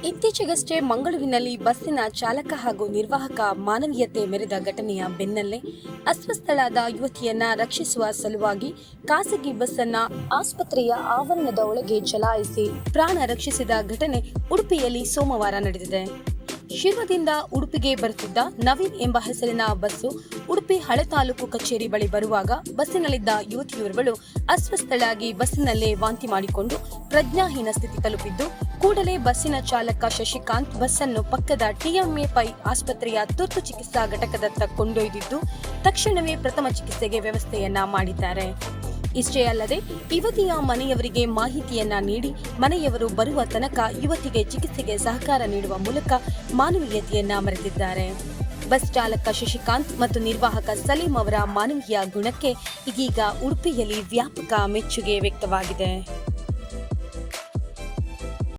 ಇತ್ತೀಚೆಗಷ್ಟೇ ಮಂಗಳೂರಿನಲ್ಲಿ ಬಸ್ಸಿನ ಚಾಲಕ ಹಾಗೂ ನಿರ್ವಾಹಕ ಮಾನವೀಯತೆ ಮೆರೆದ ಘಟನೆಯ ಬೆನ್ನಲ್ಲೇ ಅಸ್ವಸ್ಥಳಾದ ಯುವತಿಯನ್ನ ರಕ್ಷಿಸುವ ಸಲುವಾಗಿ ಖಾಸಗಿ ಬಸ್ಸನ್ನ ಆಸ್ಪತ್ರೆಯ ಆವರಣದ ಒಳಗೆ ಚಲಾಯಿಸಿ ಪ್ರಾಣ ರಕ್ಷಿಸಿದ ಘಟನೆ ಉಡುಪಿಯಲ್ಲಿ ಸೋಮವಾರ ನಡೆದಿದೆ. ಶಿರ್ವದಿಂದ ಉಡುಪಿಗೆ ಬರುತ್ತಿದ್ದ ನವೀನ್ ಎಂಬ ಹೆಸರಿನ ಬಸ್ಸು ಉಡುಪಿ ಹಳೆ ತಾಲೂಕು ಕಚೇರಿ ಬಳಿ ಬರುವಾಗ ಬಸ್ಸಿನಲ್ಲಿದ್ದ ಯುವತಿಯೋರ್ವಳು ಅಸ್ವಸ್ಥಳಾಗಿ ಬಸ್ಸಿನಲ್ಲೇ ವಾಂತಿ ಮಾಡಿಕೊಂಡು ಪ್ರಜ್ಞಾಹೀನ ಸ್ಥಿತಿ ತಲುಪಿದ್ದು, ಕೂಡಲೇ ಬಸ್ಸಿನ ಚಾಲಕ ಶಶಿಕಾಂತ್ ಬಸ್ಸನ್ನು ಪಕ್ಕದ ಟಿಎಂಎ ಪೈ ಆಸ್ಪತ್ರೆಯ ತುರ್ತು ಚಿಕಿತ್ಸಾ ಘಟಕದತ್ತ ಕೊಂಡೊಯ್ದಿದ್ದು, ತಕ್ಷಣವೇ ಪ್ರಥಮ ಚಿಕಿತ್ಸೆಗೆ ವ್ಯವಸ್ಥೆಯನ್ನ ಮಾಡಿದ್ದಾರೆ. ಇಷ್ಟೇ ಅಲ್ಲದೆ ಯುವತಿಯ ಮನೆಯವರಿಗೆ ಮಾಹಿತಿಯನ್ನ ನೀಡಿ ಮನೆಯವರು ಬರುವ ತನಕ ಯುವತಿಗೆ ಚಿಕಿತ್ಸೆಗೆ ಸಹಕಾರ ನೀಡುವ ಮೂಲಕ ಮಾನವೀಯತೆಯನ್ನ ಮೆರೆದಿದ್ದಾರೆ. ಬಸ್ ಚಾಲಕ ಶಶಿಕಾಂತ್ ಮತ್ತು ನಿರ್ವಾಹಕ ಸಲೀಂ ಅವರ ಮಾನವೀಯ ಗುಣಕ್ಕೆ ಇದೀಗ ಉಡುಪಿಯಲ್ಲಿ ವ್ಯಾಪಕ ಮೆಚ್ಚುಗೆ ವ್ಯಕ್ತವಾಗಿದೆ.